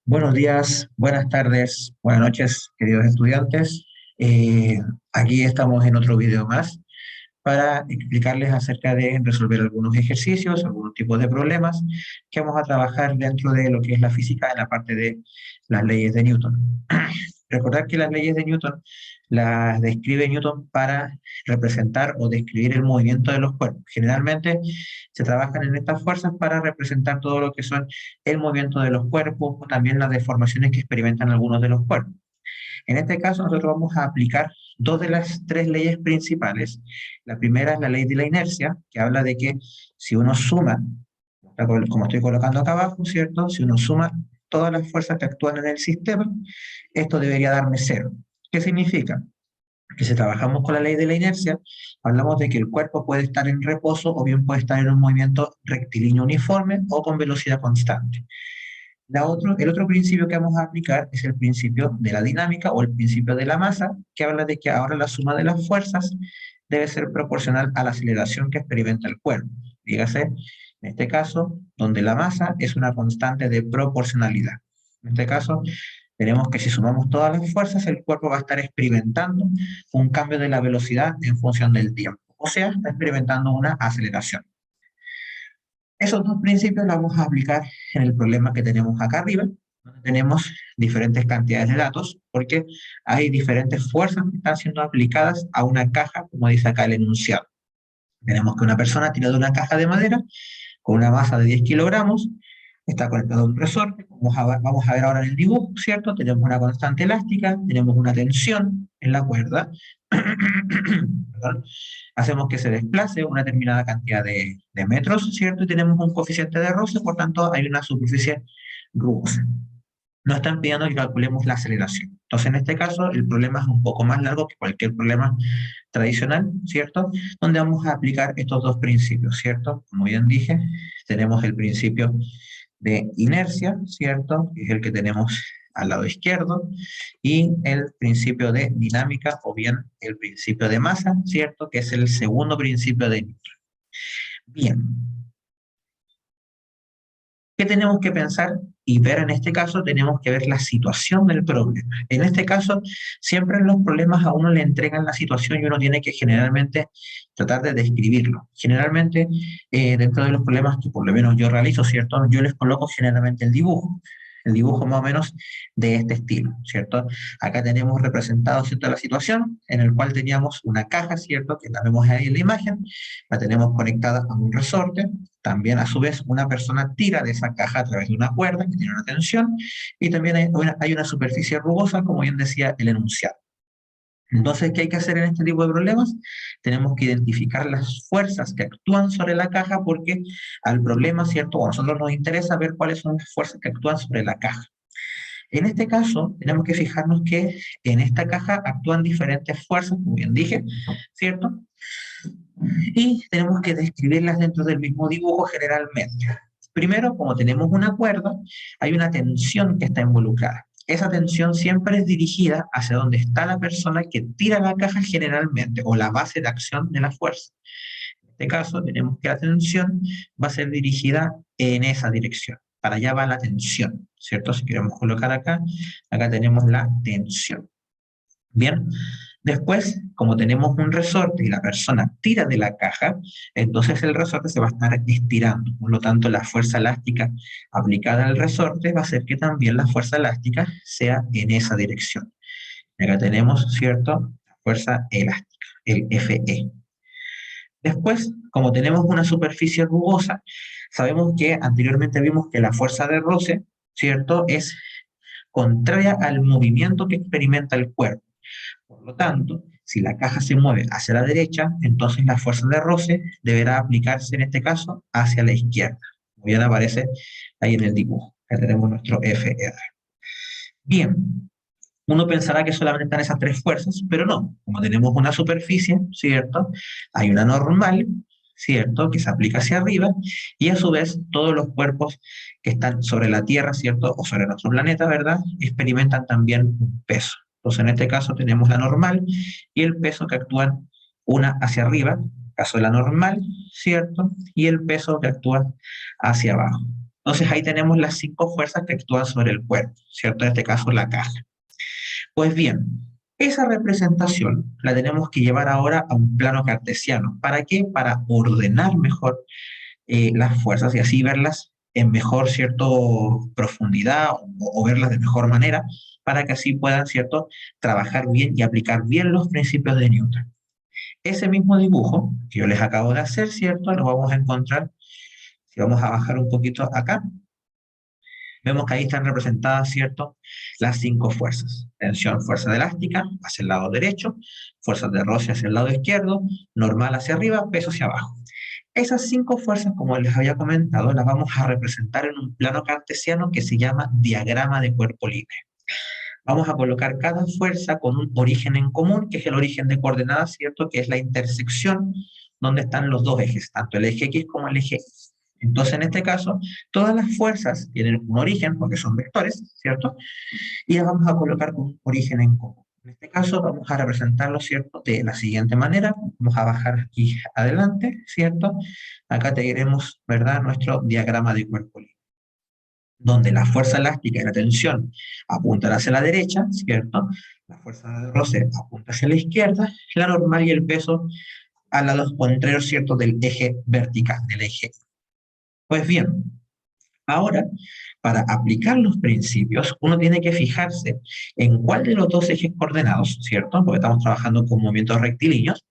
Buenos días, buenas tardes, buenas noches, queridos estudiantes. Aquí estamos en otro video más para explicarles acerca de resolver algunos ejercicios, algunos tipos de problemas que vamos a trabajar dentro de lo que es la física en la parte de las leyes de Newton. Recordar que las leyes de Newton las describe Newton para representar o describir el movimiento de los cuerpos. Generalmente se trabajan en estas fuerzas para representar todo lo que son el movimiento de los cuerpos o también las deformaciones que experimentan algunos de los cuerpos. En este caso nosotros vamos a aplicar dos de las tres leyes principales. La primera es la ley de la inercia, que habla de que si uno suma, como estoy colocando acá abajo, ¿cierto? Si uno suma todas las fuerzas que actúan en el sistema, esto debería darme cero. ¿Qué significa? Que si trabajamos con la ley de la inercia, hablamos de que el cuerpo puede estar en reposo o bien puede estar en un movimiento rectilíneo uniforme o con velocidad constante. El otro principio que vamos a aplicar es el principio de la dinámica o el principio de la masa, que habla de que ahora la suma de las fuerzas debe ser proporcional a la aceleración que experimenta el cuerpo. Dígase, en este caso, donde la masa es una constante de proporcionalidad. En este caso, tenemos que si sumamos todas las fuerzas, el cuerpo va a estar experimentando un cambio de la velocidad en función del tiempo. O sea, está experimentando una aceleración. Esos dos principios los vamos a aplicar en el problema que tenemos acá arriba, donde tenemos diferentes cantidades de datos, porque hay diferentes fuerzas que están siendo aplicadas a una caja, como dice acá el enunciado. Tenemos que una persona tira de una caja de madera con una masa de 10 kilogramos, está conectado a un resorte, vamos a ver ahora en el dibujo, ¿cierto? Tenemos una constante elástica, tenemos una tensión en la cuerda, perdón, hacemos que se desplace una determinada cantidad de metros, ¿cierto? Y tenemos un coeficiente de roce, por tanto hay una superficie rugosa. Nos están pidiendo que calculemos la aceleración. Entonces, en este caso, el problema es un poco más largo que cualquier problema tradicional, ¿cierto? Donde vamos a aplicar estos dos principios, ¿cierto? Como bien dije, tenemos el principio de inercia, ¿cierto? Que es el que tenemos al lado izquierdo, y el principio de dinámica, o bien el principio de masa, ¿cierto? Que es el segundo principio de Newton. Bien, ¿qué tenemos que pensar y ver en este caso? Tenemos que ver la situación del problema. En este caso, siempre en los problemas a uno le entregan la situación y uno tiene que generalmente tratar de describirlo. Generalmente, dentro de los problemas que por lo menos yo realizo, ¿cierto? Yo les coloco generalmente el dibujo más o menos de este estilo, ¿cierto? Acá tenemos representado, ¿cierto?, la situación en el cual teníamos una caja, ¿cierto?, que la vemos ahí en la imagen, la tenemos conectada a un resorte. También, a su vez, una persona tira de esa caja a través de una cuerda que tiene una tensión, y también hay una superficie rugosa, como bien decía el enunciado. Entonces, ¿qué hay que hacer en este tipo de problemas? Tenemos que identificar las fuerzas que actúan sobre la caja, porque al problema, ¿cierto?, a nosotros nos interesa ver cuáles son las fuerzas que actúan sobre la caja. En este caso, tenemos que fijarnos que en esta caja actúan diferentes fuerzas, como bien dije, ¿cierto? Y tenemos que describirlas dentro del mismo dibujo generalmente. Primero, como tenemos una cuerda, hay una tensión que está involucrada. Esa tensión siempre es dirigida hacia donde está la persona que tira la caja generalmente, o la base de acción de la fuerza. En este caso, tenemos que la tensión va a ser dirigida en esa dirección. Para allá va la tensión, ¿cierto? Si queremos colocar acá, acá tenemos la tensión. Bien, después, como tenemos un resorte y la persona tira de la caja, entonces el resorte se va a estar estirando. Por lo tanto, la fuerza elástica aplicada al resorte va a hacer que también la fuerza elástica sea en esa dirección. Acá tenemos, ¿cierto?, la fuerza elástica, el Fe. Después, como tenemos una superficie rugosa, sabemos que anteriormente vimos que la fuerza de roce, ¿cierto?, es contraria al movimiento que experimenta el cuerpo. Por lo tanto, si la caja se mueve hacia la derecha, entonces la fuerza de roce deberá aplicarse en este caso hacia la izquierda. Como bien aparece ahí en el dibujo. Acá tenemos nuestro FR. Bien, uno pensará que solamente están esas tres fuerzas, pero no. Como tenemos una superficie, ¿cierto?, hay una normal, ¿cierto?, que se aplica hacia arriba, y a su vez todos los cuerpos que están sobre la Tierra, ¿cierto?, o sobre nuestro planeta, ¿verdad?, experimentan también un peso. Entonces, en este caso tenemos la normal y el peso que actúan una hacia arriba, caso de la normal, ¿cierto? Y el peso que actúa hacia abajo. Entonces ahí tenemos las 5 fuerzas que actúan sobre el cuerpo, ¿cierto? En este caso la caja. Pues bien, esa representación la tenemos que llevar ahora a un plano cartesiano. ¿Para qué? Para ordenar mejor las fuerzas y así verlas en mejor, cierto, profundidad o verlas de mejor manera para que así puedan, cierto, trabajar bien y aplicar bien los principios de Newton. Ese mismo dibujo que yo les acabo de hacer, cierto, lo vamos a encontrar, si vamos a bajar un poquito acá, vemos que ahí están representadas, ¿cierto?, las 5 fuerzas. Tensión, fuerza elástica hacia el lado derecho, fuerzas de roce hacia el lado izquierdo, normal hacia arriba, peso hacia abajo. Esas 5 fuerzas, como les había comentado, las vamos a representar en un plano cartesiano que se llama diagrama de cuerpo libre. Vamos a colocar cada fuerza con un origen en común, que es el origen de coordenadas, ¿cierto?, que es la intersección donde están los dos ejes, tanto el eje X como el eje Y. Entonces, en este caso, todas las fuerzas tienen un origen, porque son vectores, ¿cierto? Y las vamos a colocar con un origen en común. En este caso, vamos a representarlo, ¿cierto?, de la siguiente manera. Vamos a bajar aquí adelante, ¿cierto? Acá tenemos, ¿verdad?, nuestro diagrama de cuerpo libre, donde la fuerza elástica y la tensión apuntan hacia la derecha, ¿cierto? La fuerza de roce apunta hacia la izquierda, la normal y el peso al lado contrario, ¿cierto?, del eje vertical, del eje. Pues bien, ahora, para aplicar los principios, uno tiene que fijarse en cuál de los dos ejes coordenados, ¿cierto? Porque estamos trabajando con movimientos rectilíneos,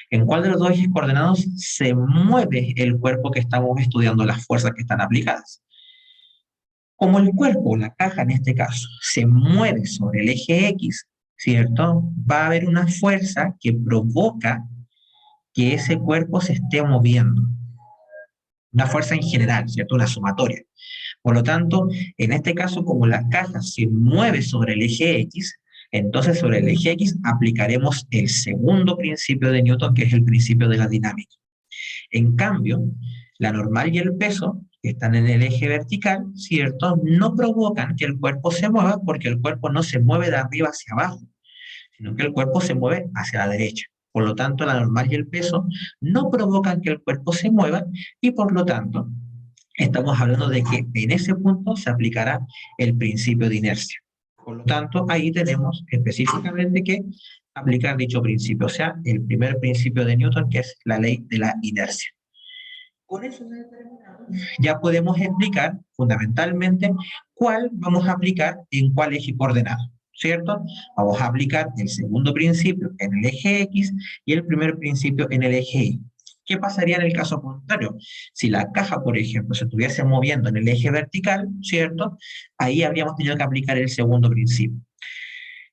en cuál de los dos ejes coordenados se mueve el cuerpo que estamos estudiando, las fuerzas que están aplicadas. Como el cuerpo, la caja en este caso, se mueve sobre el eje X, ¿cierto? Va a haber una fuerza que provoca que ese cuerpo se esté moviendo. Una fuerza en general, ¿cierto? Una sumatoria. Por lo tanto, en este caso, como la caja se mueve sobre el eje X, entonces sobre el eje X aplicaremos el segundo principio de Newton, que es el principio de la dinámica. En cambio, la normal y el peso, que están en el eje vertical, ¿cierto?, no provocan que el cuerpo se mueva porque el cuerpo no se mueve de arriba hacia abajo, sino que el cuerpo se mueve hacia la derecha. Por lo tanto, la normal y el peso no provocan que el cuerpo se mueva y por lo tanto estamos hablando de que en ese punto se aplicará el principio de inercia. Por lo tanto, ahí tenemos específicamente que aplicar dicho principio, o sea, el primer principio de Newton, que es la ley de la inercia. Con eso ya podemos explicar fundamentalmente cuál vamos a aplicar en cuál eje coordenado, ¿cierto? Vamos a aplicar el segundo principio en el eje X y el primer principio en el eje Y. ¿Qué pasaría en el caso contrario? Si la caja, por ejemplo, se estuviese moviendo en el eje vertical, ¿cierto? Ahí habríamos tenido que aplicar el segundo principio.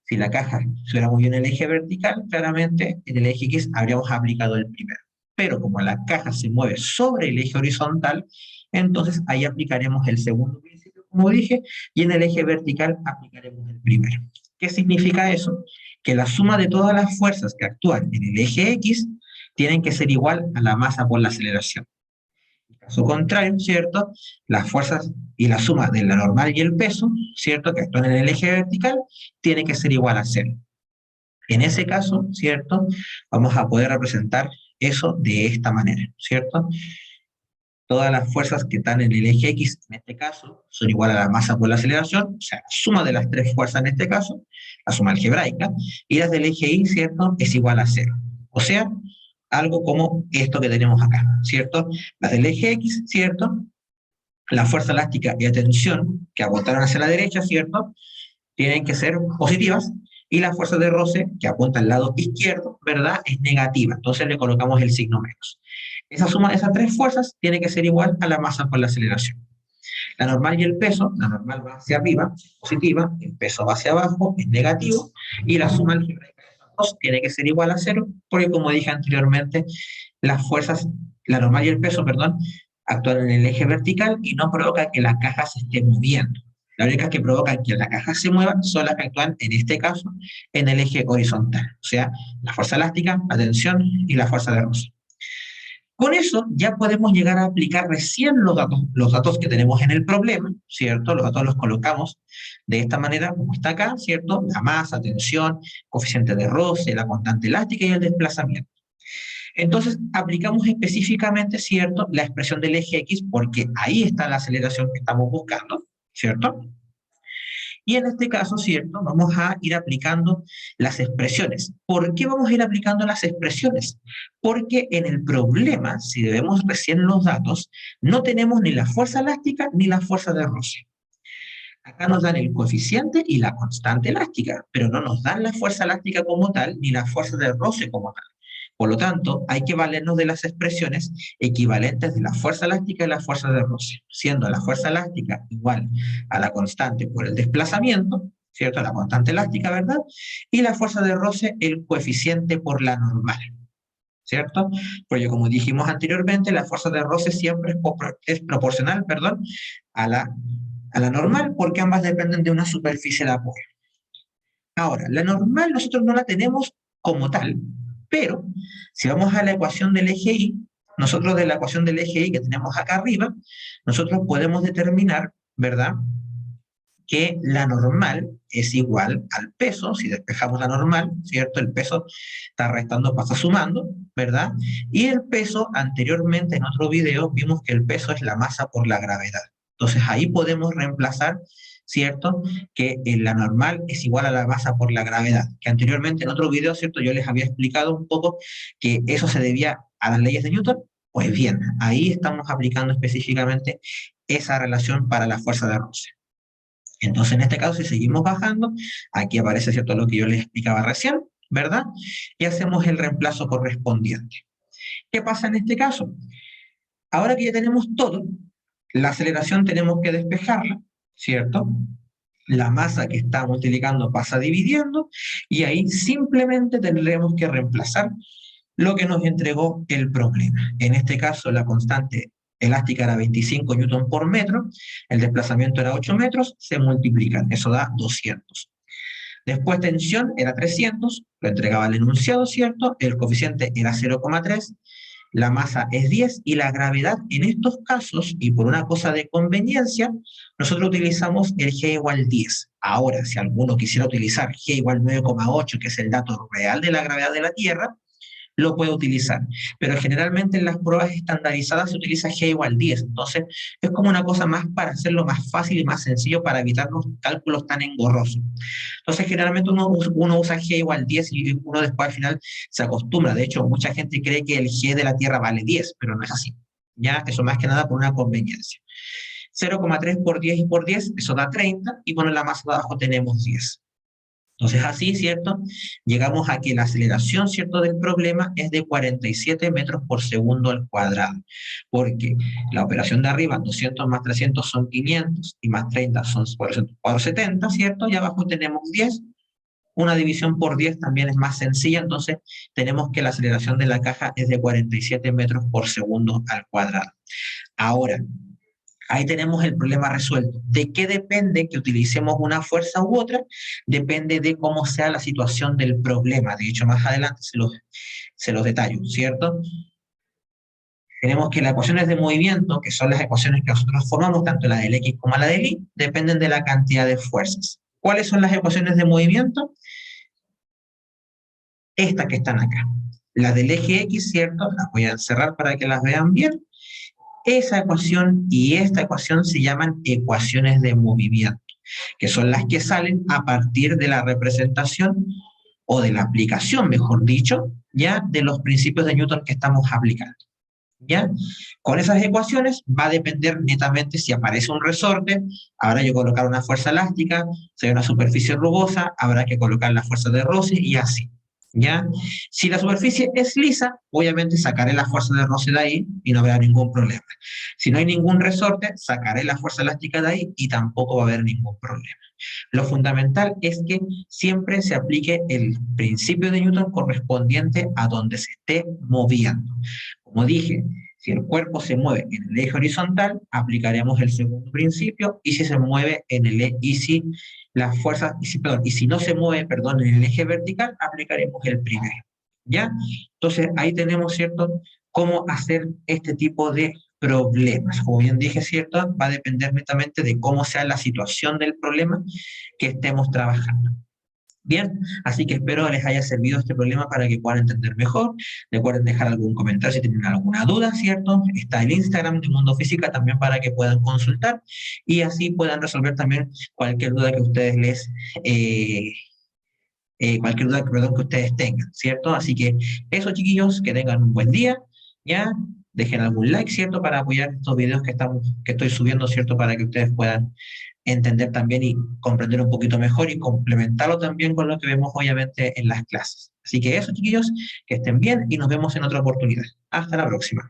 Si la caja se hubiera movido en el eje vertical, claramente en el eje X habríamos aplicado el primero. Pero como la caja se mueve sobre el eje horizontal, entonces ahí aplicaremos el segundo principio, como dije, y en el eje vertical aplicaremos el primero. ¿Qué significa eso? Que la suma de todas las fuerzas que actúan en el eje X tienen que ser igual a la masa por la aceleración. En caso contrario, ¿cierto? Las fuerzas y la suma de la normal y el peso, ¿cierto?, que actúan en el eje vertical, tiene que ser igual a cero. En ese caso, ¿cierto?, vamos a poder representar eso de esta manera, ¿cierto? Todas las fuerzas que están en el eje X, en este caso, son igual a la masa por la aceleración, o sea, la suma de las tres fuerzas en este caso, la suma algebraica, y las del eje Y, ¿cierto?, es igual a cero. O sea, algo como esto que tenemos acá, ¿cierto? Las del eje X, ¿cierto? La fuerza elástica y la tensión que apuntaron hacia la derecha, ¿cierto?, tienen que ser positivas, y la fuerza de roce que apunta al lado izquierdo, ¿verdad?, es negativa. Entonces le colocamos el signo menos. Esa suma de esas tres fuerzas tiene que ser igual a la masa por la aceleración. La normal y el peso, la normal va hacia arriba, es positiva, el peso va hacia abajo, es negativo, y la suma algebraica de estos dos tiene que ser igual a cero, porque como dije anteriormente, las fuerzas, la normal y el peso, perdón, actúan en el eje vertical y no provocan que la caja se esté moviendo. Las únicas que provocan que la caja se mueva son las que actúan, en este caso, en el eje horizontal, o sea, la fuerza elástica, la tensión y la fuerza de roce. Con eso ya podemos llegar a aplicar recién los datos que tenemos en el problema, ¿cierto? Los datos los colocamos de esta manera, como está acá, ¿cierto? La masa, tensión, coeficiente de roce, la constante elástica y el desplazamiento. Entonces, aplicamos específicamente, ¿cierto?, la expresión del eje X, porque ahí está la aceleración que estamos buscando, ¿cierto? Y en este caso, ¿cierto?, vamos a ir aplicando las expresiones. ¿Por qué vamos a ir aplicando las expresiones? Porque en el problema, si vemos recién los datos, no tenemos ni la fuerza elástica ni la fuerza de roce. Acá nos dan el coeficiente y la constante elástica, pero no nos dan la fuerza elástica como tal, ni la fuerza de roce como tal. Por lo tanto, hay que valernos de las expresiones equivalentes de la fuerza elástica y la fuerza de roce, siendo la fuerza elástica igual a la constante por el desplazamiento, ¿cierto? La constante elástica, ¿verdad? Y la fuerza de roce, el coeficiente por la normal, ¿cierto? Porque como dijimos anteriormente, la fuerza de roce siempre es proporcional, perdón, a la normal, porque ambas dependen de una superficie de apoyo. Ahora, la normal nosotros no la tenemos como tal, pero si vamos a la ecuación del eje Y, nosotros de la ecuación del eje Y que tenemos acá arriba, nosotros podemos determinar, ¿verdad?, que la normal es igual al peso, si despejamos la normal, ¿cierto? El peso está restando, pasa sumando, ¿verdad? Y el peso, anteriormente en otro video, vimos que el peso es la masa por la gravedad. Entonces ahí podemos reemplazar, ¿cierto?, que la normal es igual a la masa por la gravedad, que anteriormente en otro video, ¿cierto?, yo les había explicado un poco que eso se debía a las leyes de Newton. Pues bien, ahí estamos aplicando específicamente esa relación para la fuerza de roce. Entonces, en este caso, si seguimos bajando, aquí aparece, ¿cierto?, lo que yo les explicaba recién, ¿verdad? Y hacemos el reemplazo correspondiente. ¿Qué pasa en este caso? Ahora que ya tenemos todo, la aceleración tenemos que despejarla, ¿cierto? La masa que estamos utilizando pasa dividiendo, y ahí simplemente tendremos que reemplazar lo que nos entregó el problema. En este caso, la constante elástica era 25 newton por metro, el desplazamiento era 8 metros, se multiplican, eso da 200. Después tensión era 300, lo entregaba el enunciado, ¿cierto? El coeficiente era 0,3, la masa es 10 y la gravedad en estos casos, y por una cosa de conveniencia, nosotros utilizamos el G igual 10. Ahora, si alguno quisiera utilizar G igual 9,8, que es el dato real de la gravedad de la Tierra, lo puede utilizar. Pero generalmente en las pruebas estandarizadas se utiliza G igual 10. Entonces, es como una cosa más para hacerlo más fácil y más sencillo para evitar los cálculos tan engorrosos. Entonces, generalmente uno usa G igual 10 y uno después al final se acostumbra. De hecho, mucha gente cree que el G de la Tierra vale 10, pero no es así. ¿Ya? Eso más que nada por una conveniencia. 0,3 por 10 y por 10, eso da 30, y bueno, en la masa de abajo tenemos 10. Entonces así, ¿cierto?, llegamos a que la aceleración, ¿cierto?, del problema es de 47 metros por segundo al cuadrado, porque la operación de arriba, 200 más 300 son 500, y más 30 son 470, ¿cierto?, y abajo tenemos 10, una división por 10 también es más sencilla, entonces tenemos que la aceleración de la caja es de 47 metros por segundo al cuadrado. Ahora, ahí tenemos el problema resuelto. ¿De qué depende que utilicemos una fuerza u otra? Depende de cómo sea la situación del problema. De hecho, más adelante se los detallo, ¿cierto? Tenemos que las ecuaciones de movimiento, que son las ecuaciones que nosotros formamos, tanto la del X como la del Y, dependen de la cantidad de fuerzas. ¿Cuáles son las ecuaciones de movimiento? Estas que están acá. Las del eje X, ¿cierto? Las voy a encerrar para que las vean bien. Esa ecuación y esta ecuación se llaman ecuaciones de movimiento, que son las que salen a partir de la representación o de la aplicación, mejor dicho, ya de los principios de Newton que estamos aplicando. ¿Ya? Con esas ecuaciones va a depender netamente si aparece un resorte, habrá que colocar una fuerza elástica, si hay una superficie rugosa, habrá que colocar la fuerza de roce y así. ¿Ya? Si la superficie es lisa, obviamente sacaré la fuerza de roce de ahí y no habrá ningún problema. Si no hay ningún resorte, sacaré la fuerza elástica de ahí y tampoco va a haber ningún problema. Lo fundamental es que siempre se aplique el principio de Newton correspondiente a donde se esté moviendo. Como dije, si el cuerpo se mueve en el eje horizontal, aplicaremos el segundo principio, y si se mueve en el y si la fuerza, y si no se mueve, perdón, en el eje vertical, aplicaremos el primero. ¿Ya? Entonces ahí tenemos, ¿cierto?, cómo hacer este tipo de problemas. Como bien dije, ¿cierto?, va a depender netamente de cómo sea la situación del problema que estemos trabajando. Bien, así que espero les haya servido este problema para que puedan entender mejor. Recuerden dejar algún comentario si tienen alguna duda, ¿cierto? Está el Instagram de Mundo Física también para que puedan consultar y así puedan resolver también cualquier duda que ustedes eh, cualquier duda, perdón, que ustedes tengan, ¿cierto? Así que eso, chiquillos, que tengan un buen día, ¿ya? Dejen algún like, ¿cierto? Para apoyar estos videos que estoy subiendo, ¿cierto? Para que ustedes puedan entender también y comprender un poquito mejor y complementarlo también con lo que vemos obviamente en las clases. Así que eso, chiquillos, que estén bien y nos vemos en otra oportunidad. Hasta la próxima.